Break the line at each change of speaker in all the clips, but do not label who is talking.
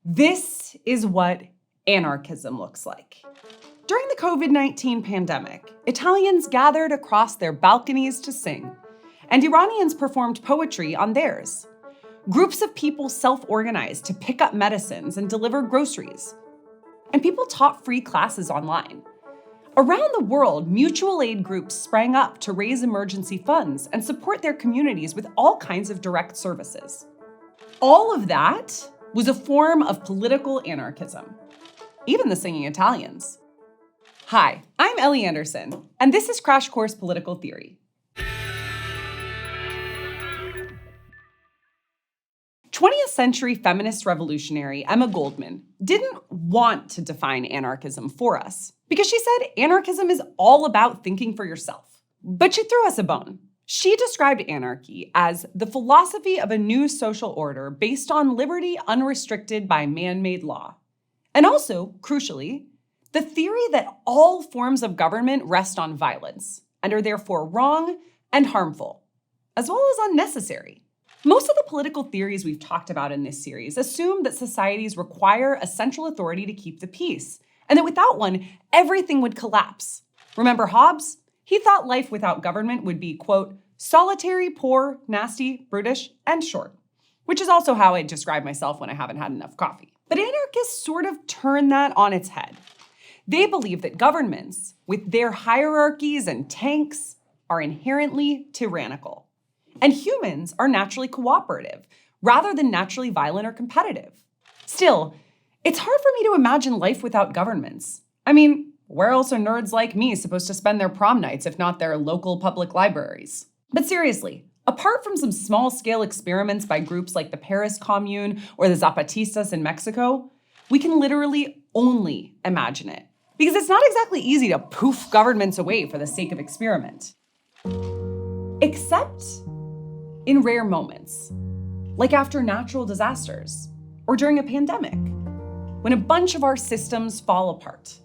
This is what anarchism looks like. During the COVID-19 pandemic, Italians gathered across their balconies to sing, and Iranians performed poetry on theirs. Groups of people self-organized to pick up medicines and deliver groceries. And people taught free classes online. Around the world, mutual aid groups sprang up to raise emergency funds and support their communities with all kinds of direct services. All of that was a form of political anarchism. Even the singing Italians. Hi, I'm Ellie Anderson, and this is Crash Course Political Theory. 20th century feminist revolutionary Emma Goldman didn't want to define anarchism for us because she said anarchism is all about thinking for yourself. But she threw us a bone. She described anarchy as the philosophy of a new social order based on liberty unrestricted by man-made law. And also, crucially, the theory that all forms of government rest on violence and are therefore wrong and harmful, as well as unnecessary. Most of the political theories we've talked about in this series assume that societies require a central authority to keep the peace, and that without one, everything would collapse. Remember Hobbes? He thought life without government would be, quote, solitary, poor, nasty, brutish, and short, which is also how I describe myself when I haven't had enough coffee. But anarchists sort of turn that on its head. They believe that governments, with their hierarchies and tanks, are inherently tyrannical. And humans are naturally cooperative, rather than naturally violent or competitive. Still, it's hard for me to imagine life without governments. I mean, where else are nerds like me supposed to spend their prom nights if not their local public libraries? But seriously, apart from some small-scale experiments by groups like the Paris Commune or the Zapatistas in Mexico, we can literally only imagine it. Because it's not exactly easy to poof governments away for the sake of experiment. Except in rare moments, like after natural disasters or during a pandemic, when a bunch of our systems fall apart.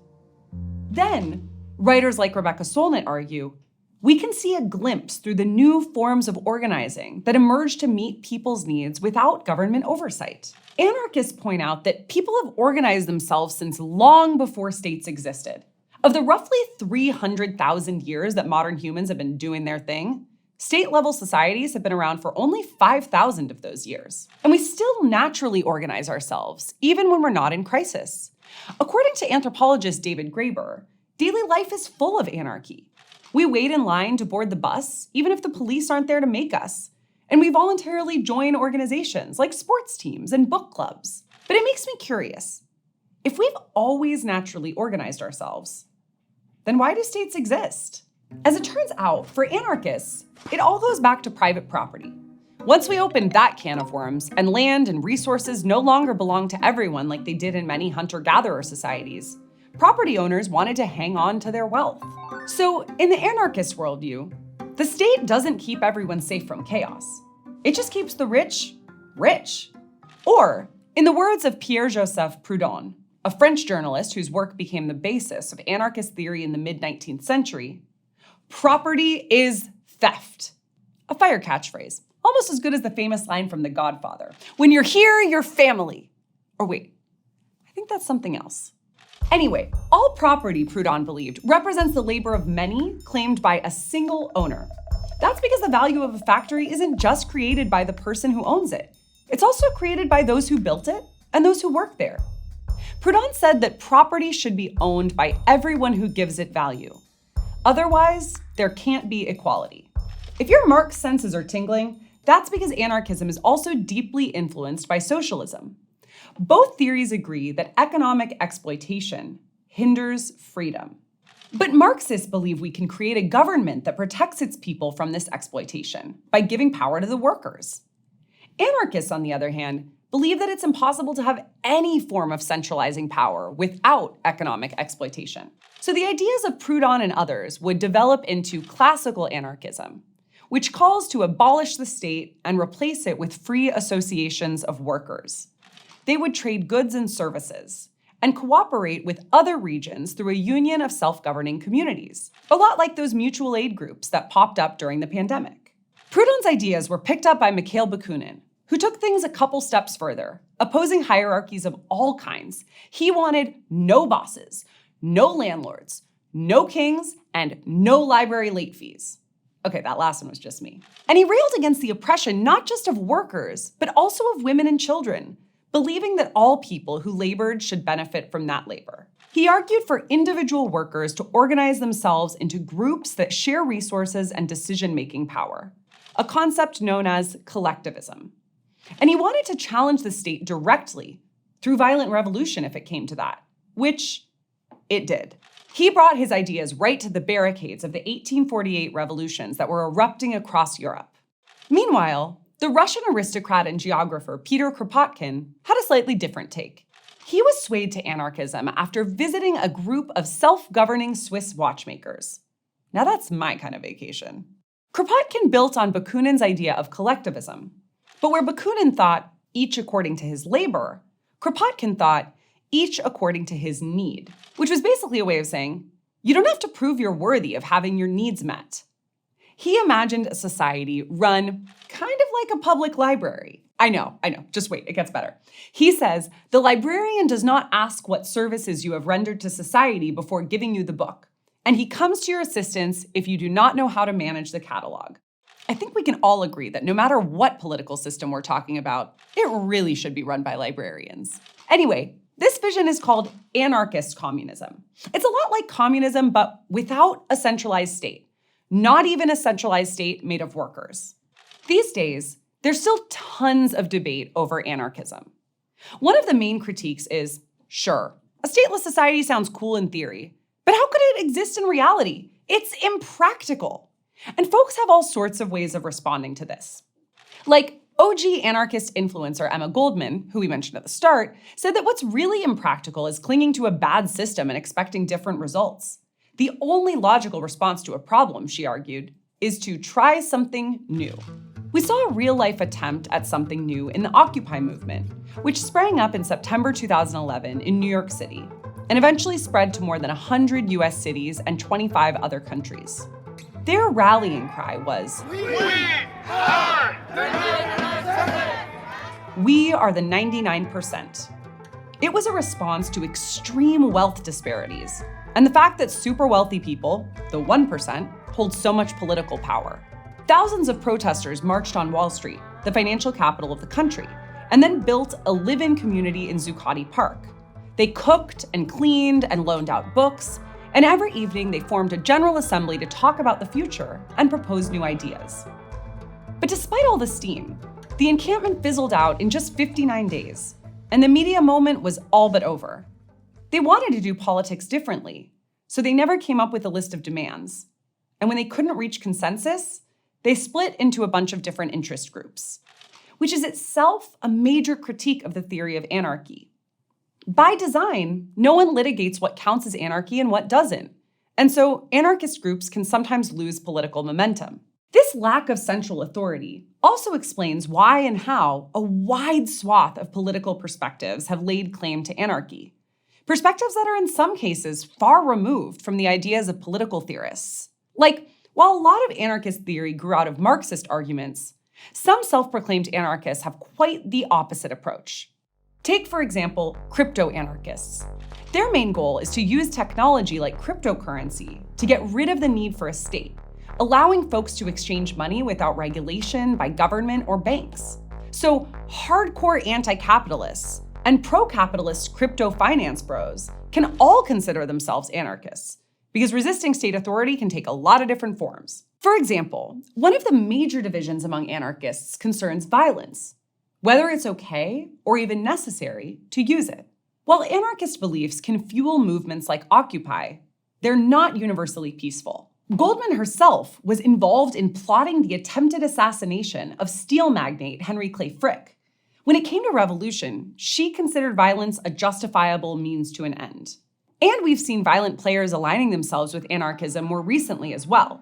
Then, writers like Rebecca Solnit argue, we can see a glimpse through the new forms of organizing that emerge to meet people's needs without government oversight. Anarchists point out that people have organized themselves since long before states existed. Of the roughly 300,000 years that modern humans have been doing their thing, state-level societies have been around for only 5,000 of those years. And we still naturally organize ourselves, even when we're not in crisis. According to anthropologist David Graeber, daily life is full of anarchy. We wait in line to board the bus, even if the police aren't there to make us. And we voluntarily join organizations like sports teams and book clubs. But it makes me curious. If we've always naturally organized ourselves, then why do states exist? As it turns out, for anarchists, it all goes back to private property. Once we opened that can of worms, and land and resources no longer belong to everyone like they did in many hunter-gatherer societies, property owners wanted to hang on to their wealth. So, in the anarchist worldview, the state doesn't keep everyone safe from chaos. It just keeps the rich, rich. Or, in the words of Pierre-Joseph Proudhon, a French journalist whose work became the basis of anarchist theory in the mid-19th century, property is theft. A fire catchphrase, almost as good as the famous line from The Godfather. When you're here, you're family. Or wait, I think that's something else. Anyway, all property, Proudhon believed, represents the labor of many claimed by a single owner. That's because the value of a factory isn't just created by the person who owns it. It's also created by those who built it and those who work there. Proudhon said that property should be owned by everyone who gives it value. Otherwise, there can't be equality. If your Marx senses are tingling, that's because anarchism is also deeply influenced by socialism. Both theories agree that economic exploitation hinders freedom. But Marxists believe we can create a government that protects its people from this exploitation by giving power to the workers. Anarchists, on the other hand, believe that it's impossible to have any form of centralizing power without economic exploitation. So the ideas of Proudhon and others would develop into classical anarchism, which calls to abolish the state and replace it with free associations of workers. They would trade goods and services and cooperate with other regions through a union of self-governing communities, a lot like those mutual aid groups that popped up during the pandemic. Proudhon's ideas were picked up by Mikhail Bakunin, who took things a couple steps further, opposing hierarchies of all kinds. He wanted no bosses, no landlords, no kings, and no library late fees. Okay, that last one was just me. And he railed against the oppression not just of workers, but also of women and children, believing that all people who labored should benefit from that labor. He argued for individual workers to organize themselves into groups that share resources and decision-making power, a concept known as collectivism. And he wanted to challenge the state directly through violent revolution if it came to that, which it did. He brought his ideas right to the barricades of the 1848 revolutions that were erupting across Europe. Meanwhile, the Russian aristocrat and geographer Peter Kropotkin had a slightly different take. He was swayed to anarchism after visiting a group of self-governing Swiss watchmakers. Now that's my kind of vacation. Kropotkin built on Bakunin's idea of collectivism. But where Bakunin thought each according to his labor, Kropotkin thought each according to his need, which was basically a way of saying, you don't have to prove you're worthy of having your needs met. He imagined a society run kind of like a public library. I know, just wait, it gets better. He says, the librarian does not ask what services you have rendered to society before giving you the book, and he comes to your assistance if you do not know how to manage the catalog. I think we can all agree that no matter what political system we're talking about, it really should be run by librarians. Anyway, this vision is called anarchist communism. It's a lot like communism, but without a centralized state. Not even a centralized state made of workers. These days, there's still tons of debate over anarchism. One of the main critiques is, sure, a stateless society sounds cool in theory, but how could it exist in reality? It's impractical. And folks have all sorts of ways of responding to this. Like, OG anarchist influencer Emma Goldman, who we mentioned at the start, said that what's really impractical is clinging to a bad system and expecting different results. The only logical response to a problem, she argued, is to try something new. We saw a real-life attempt at something new in the Occupy movement, which sprang up in September 2011 in New York City, and eventually spread to more than 100 US cities and 25 other countries. Their rallying cry was, "We are the 99%. It was a response to extreme wealth disparities and the fact that super wealthy people, the 1%, hold so much political power. Thousands of protesters marched on Wall Street, the financial capital of the country, and then built a live-in community in Zuccotti Park. They cooked and cleaned and loaned out books, and every evening they formed a general assembly to talk about the future and propose new ideas. But despite all the steam, the encampment fizzled out in just 59 days, and the media moment was all but over. They wanted to do politics differently, so they never came up with a list of demands. And when they couldn't reach consensus, they split into a bunch of different interest groups, which is itself a major critique of the theory of anarchy. By design, no one litigates what counts as anarchy and what doesn't, and so anarchist groups can sometimes lose political momentum. This lack of central authority also explains why and how a wide swath of political perspectives have laid claim to anarchy. Perspectives that are in some cases far removed from the ideas of political theorists. Like, while a lot of anarchist theory grew out of Marxist arguments, some self-proclaimed anarchists have quite the opposite approach. Take, for example, crypto-anarchists. Their main goal is to use technology like cryptocurrency to get rid of the need for a state, allowing folks to exchange money without regulation by government or banks. So hardcore anti-capitalists and pro-capitalist crypto finance bros can all consider themselves anarchists, because resisting state authority can take a lot of different forms. For example, one of the major divisions among anarchists concerns violence, whether it's okay or even necessary to use it. While anarchist beliefs can fuel movements like Occupy, they're not universally peaceful. Goldman herself was involved in plotting the attempted assassination of steel magnate Henry Clay Frick. When it came to revolution, she considered violence a justifiable means to an end. And we've seen violent players aligning themselves with anarchism more recently as well.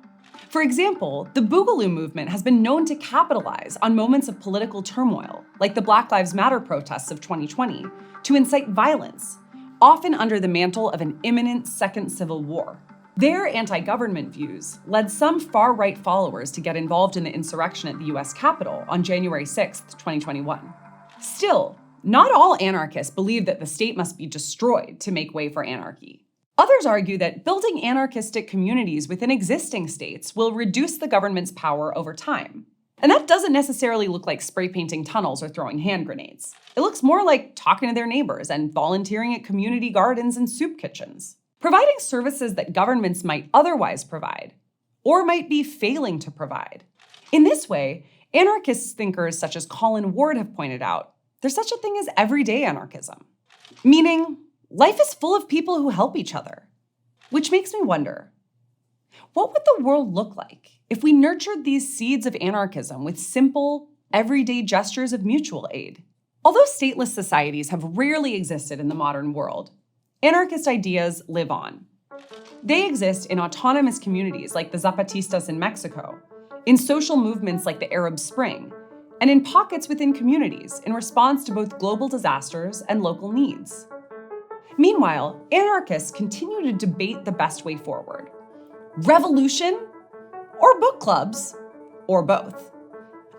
For example, the Boogaloo movement has been known to capitalize on moments of political turmoil, like the Black Lives Matter protests of 2020, to incite violence, often under the mantle of an imminent second civil war. Their anti-government views led some far-right followers to get involved in the insurrection at the US Capitol on January 6, 2021. Still, not all anarchists believe that the state must be destroyed to make way for anarchy. Others argue that building anarchistic communities within existing states will reduce the government's power over time. And that doesn't necessarily look like spray painting tunnels or throwing hand grenades. It looks more like talking to their neighbors and volunteering at community gardens and soup kitchens. Providing services that governments might otherwise provide, or might be failing to provide. In this way, anarchist thinkers such as Colin Ward have pointed out, there's such a thing as everyday anarchism. Meaning, life is full of people who help each other. Which makes me wonder, what would the world look like if we nurtured these seeds of anarchism with simple, everyday gestures of mutual aid? Although stateless societies have rarely existed in the modern world, anarchist ideas live on. They exist in autonomous communities like the Zapatistas in Mexico, in social movements like the Arab Spring, and in pockets within communities in response to both global disasters and local needs. Meanwhile, anarchists continue to debate the best way forward. Revolution or book clubs, or both.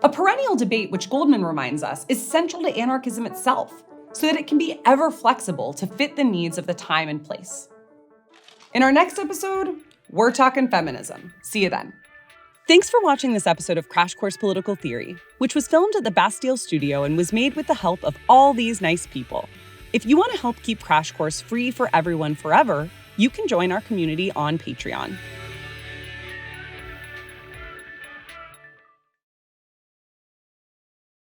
A perennial debate, which Goldman reminds us, is central to anarchism itself, so that it can be ever flexible to fit the needs of the time and place. In our next episode, we're talking feminism. See you then. Thanks for watching this episode of Crash Course Political Theory, which was filmed at the Bastille Studio and was made with the help of all these nice people. If you want to help keep Crash Course free for everyone forever, you can join our community on Patreon.